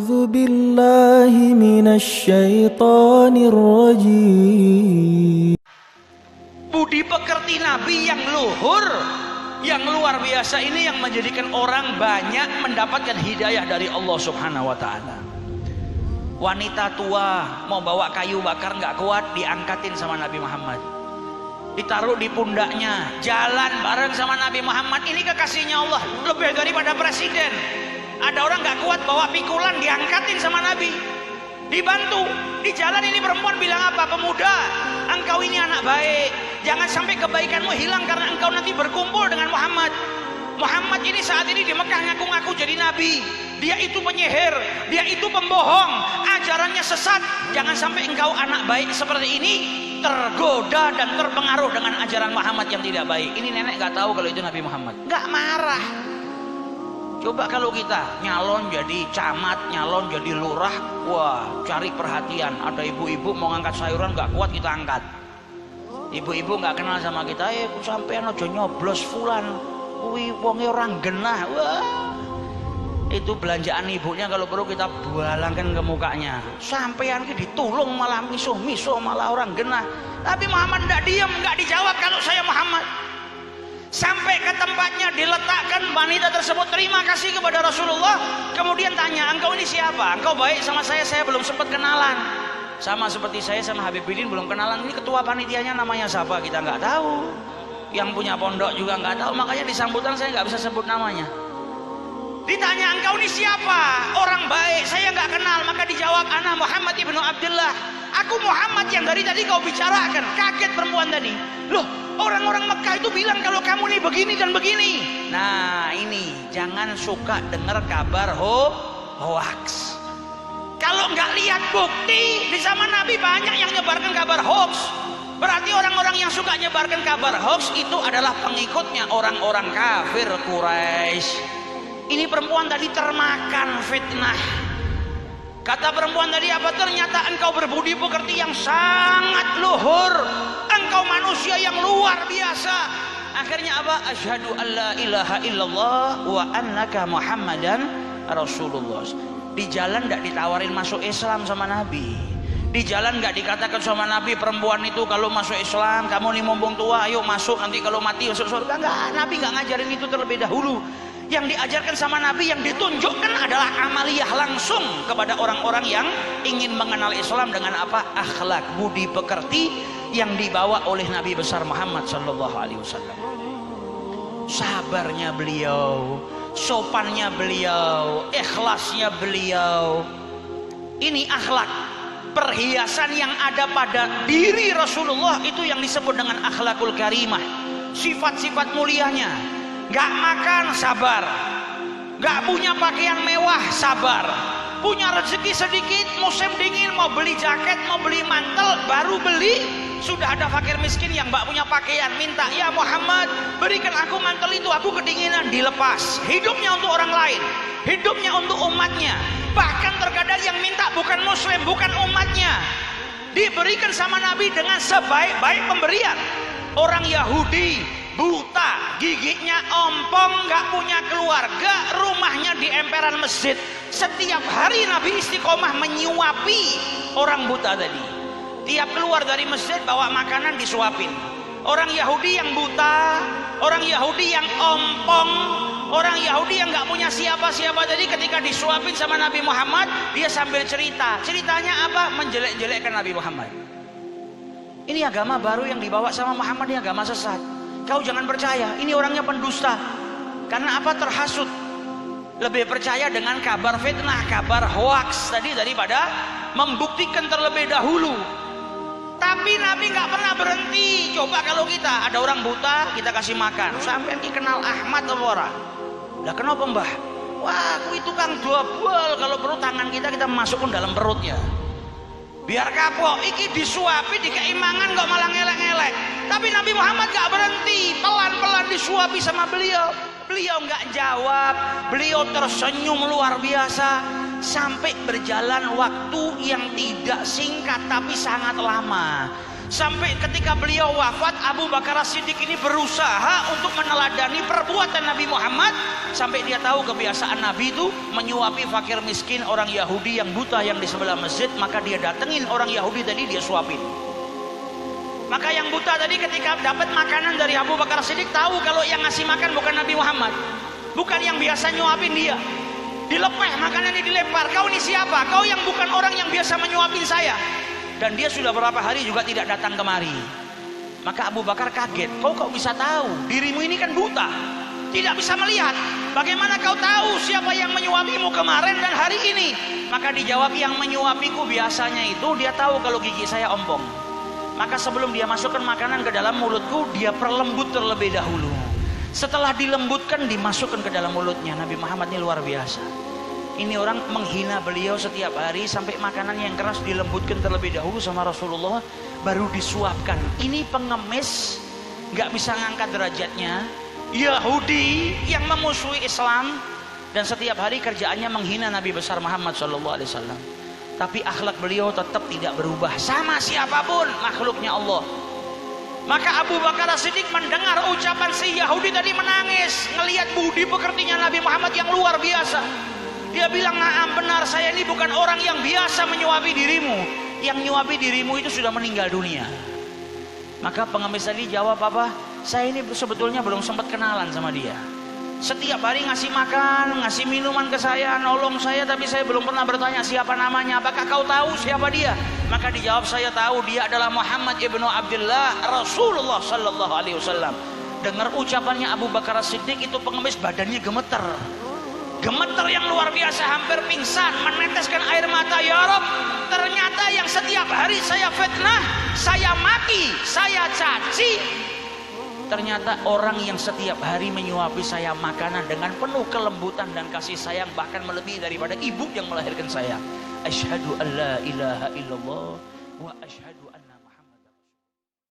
أعوذ بالله من الشيطان الرجيم. Budi pekerti Nabi yang luhur, yang luar biasa ini yang menjadikan orang banyak mendapatkan hidayah dari Allah Subhanahu wa Ta'ala. Wanita tua mau bawa kayu bakar nggak kuat, diangkatin sama Nabi Muhammad, ditaruh di pundaknya, jalan bareng sama Nabi Muhammad. Ini kekasihnya Allah, lebih daripada presiden. Ada orang nggak kuat bawa pikulan, diangkatin sama Nabi, dibantu. Di jalan ini perempuan bilang apa? Pemuda, engkau ini anak baik, jangan sampai kebaikanmu hilang karena engkau nanti berkumpul dengan Muhammad. Muhammad ini saat ini di Mekah ngaku-ngaku jadi nabi, dia itu penyihir, dia itu pembohong, ajarannya sesat. Jangan sampai engkau anak baik seperti ini tergoda dan terpengaruh dengan ajaran Muhammad yang tidak baik. Ini nenek nggak tahu kalau itu Nabi Muhammad, nggak marah. Coba kalau kita nyalon jadi camat, nyalon jadi lurah, wah cari perhatian. Ada ibu-ibu mau ngangkat sayuran nggak kuat, kita angkat. Ibu-ibu nggak kenal sama kita, sampean aja nyoblos fulan, wih wonge orang genah. Wah, itu belanjaan ibunya kalau perlu kita balangkan ke mukanya. Sampean ki ditulung malah misuh-misuh, malah orang genah. Tapi Muhammad nggak diem, nggak dijawab kalau saya Muhammad. Sampai ke tempatnya diletakkan, wanita tersebut terima kasih kepada Rasulullah. Kemudian tanya, engkau ini siapa? Engkau baik sama saya belum sempat kenalan. Sama seperti saya sama Habib Bidin belum kenalan. Ini ketua panitianya namanya siapa? Kita nggak tahu. Yang punya pondok juga nggak tahu. Makanya di sambutan saya nggak bisa sebut namanya. Ditanya, engkau ini siapa? Orang baik, saya nggak kenal. Maka dijawab, ana Muhammad ibnu Abdullah. Aku Muhammad yang dari tadi kau bicarakan. Kaget perempuan tadi. Loh, orang-orang Mekah itu bilang kalau kamu nih begini dan begini. Nah ini, jangan suka dengar kabar hoax. Kalau nggak lihat bukti, di zaman Nabi banyak yang nyebarkan kabar hoax. Berarti orang-orang yang suka nyebarkan kabar hoax itu adalah pengikutnya orang-orang kafir Quraisy. Ini perempuan tadi termakan fitnah. Kata perempuan tadi apa? Ternyata engkau berbudi pekerti yang sangat luhur, engkau manusia yang luar biasa. Akhirnya apa? Asyhadu alla ilaha illallah wa annaka Muhammadan Rasulullah. Di jalan gak ditawarin masuk Islam sama Nabi. Di jalan gak dikatakan sama Nabi, perempuan itu kalau masuk Islam, kamu nih mumpung tua, ayo masuk, nanti kalau mati masuk surga. Enggak, Nabi gak ngajarin itu terlebih dahulu. Yang diajarkan sama Nabi, yang ditunjukkan adalah amaliyah langsung kepada orang-orang yang ingin mengenal Islam dengan apa? Akhlak, budi pekerti yang dibawa oleh Nabi besar Muhammad sallallahu alaihi wasallam. Sabarnya beliau, sopannya beliau, ikhlasnya beliau. Ini akhlak, perhiasan yang ada pada diri Rasulullah itu yang disebut dengan akhlakul karimah. Sifat-sifat mulianya. Gak makan, sabar. Gak punya pakaian mewah, sabar. Punya rezeki sedikit, musim dingin, mau beli jaket, mau beli mantel, baru beli, sudah ada fakir miskin yang gak punya pakaian, minta, ya Muhammad berikan aku mantel itu, aku kedinginan, dilepas. Hidupnya untuk orang lain, hidupnya untuk umatnya. Bahkan terkadang yang minta bukan muslim, bukan umatnya, diberikan sama Nabi dengan sebaik-baik pemberian. Orang Yahudi buta, giginya ompong, gak punya keluarga, rumahnya di emperan masjid. Setiap hari Nabi istiqomah menyuapi orang buta tadi. Tiap keluar dari masjid bawa makanan disuapin. Orang Yahudi yang buta, orang Yahudi yang ompong, orang Yahudi yang gak punya siapa-siapa tadi, ketika disuapin sama Nabi Muhammad, dia sambil cerita. Ceritanya apa? Menjelek-jelekkan Nabi Muhammad. Ini agama baru yang dibawa sama Muhammad, ini agama sesat. Kau jangan percaya, ini orangnya pendusta. Karena apa? Terhasut. Lebih percaya dengan kabar fitnah, kabar hoax tadi daripada membuktikan terlebih dahulu. Tapi Nabi nggak pernah berhenti. Coba kalau kita ada orang buta, kita kasih makan. Sampai kenal Ahmad atau orang? Lah kenapa mbah? Wah, aku itu kan double. Kalau perlu tangan kita masukkan dalam perutnya. Biar kapok, iki disuapi, dikeimangan kok malah ngelek-ngelek. Tapi Nabi Muhammad gak berhenti, pelan-pelan disuapi sama beliau. Beliau gak jawab, beliau tersenyum luar biasa. Sampai berjalan waktu yang tidak singkat tapi sangat lama. Sampai ketika beliau wafat, Abu Bakar As-Siddiq ini berusaha untuk meneladani perbuatan Nabi Muhammad. Sampai dia tahu kebiasaan Nabi itu menyuapi fakir miskin, orang Yahudi yang buta yang di sebelah masjid. Maka dia datengin orang Yahudi tadi, dia suapin. Maka yang buta tadi ketika dapat makanan dari Abu Bakar As-Siddiq, tahu kalau yang ngasih makan bukan Nabi Muhammad, bukan yang biasa nyuapin dia. Dilepeh makanannya, dilempar. Kau ini siapa? Kau yang bukan orang yang biasa menyuapin saya. Dan dia sudah berapa hari juga tidak datang kemari. Maka Abu Bakar kaget. Kau bisa tahu? Dirimu ini kan buta, tidak bisa melihat. Bagaimana kau tahu siapa yang menyuapimu kemarin dan hari ini? Maka dijawab, yang menyuapiku biasanya itu dia tahu kalau gigi saya ompong. Maka sebelum dia masukkan makanan ke dalam mulutku, dia perlembut terlebih dahulu. Setelah dilembutkan, dimasukkan ke dalam mulutnya. Nabi Muhammad ini luar biasa. Ini orang menghina beliau setiap hari, sampai makanan yang keras dilembutkan terlebih dahulu sama Rasulullah, baru disuapkan. Ini pengemis, nggak bisa ngangkat derajatnya, Yahudi yang memusuhi Islam, dan setiap hari kerjaannya menghina Nabi besar Muhammad SAW. Tapi akhlak beliau tetap tidak berubah sama siapapun makhluknya Allah. Maka Abu Bakar As-Siddiq mendengar ucapan si Yahudi tadi, menangis ngelihat budi pekertinya Nabi Muhammad yang luar biasa. Dia bilang, "Naam, benar, saya ini bukan orang yang biasa menyuapi dirimu. Yang nyuapi dirimu itu sudah meninggal dunia." Maka pengemis tadi jawab, "Apa? Saya ini sebetulnya belum sempat kenalan sama dia. Setiap hari ngasih makan, ngasih minuman ke saya, nolong saya, tapi saya belum pernah bertanya siapa namanya. Apakah kau tahu siapa dia?" Maka dijawab, "Saya tahu, dia adalah Muhammad ibnu Abdullah, Rasulullah sallallahu alaihi wasallam." Dengar ucapannya Abu Bakar As-Siddiq, itu pengemis badannya gemeter. Gemeter yang luar biasa, hampir pingsan, meneteskan air mata. Ya Rob, ternyata yang setiap hari saya fitnah, saya maki, saya caci, ternyata orang yang setiap hari menyuapi saya makanan dengan penuh kelembutan dan kasih sayang, bahkan melebihi daripada ibu yang melahirkan saya. Asyhadu an la ilaha illallah wa asyhadu anna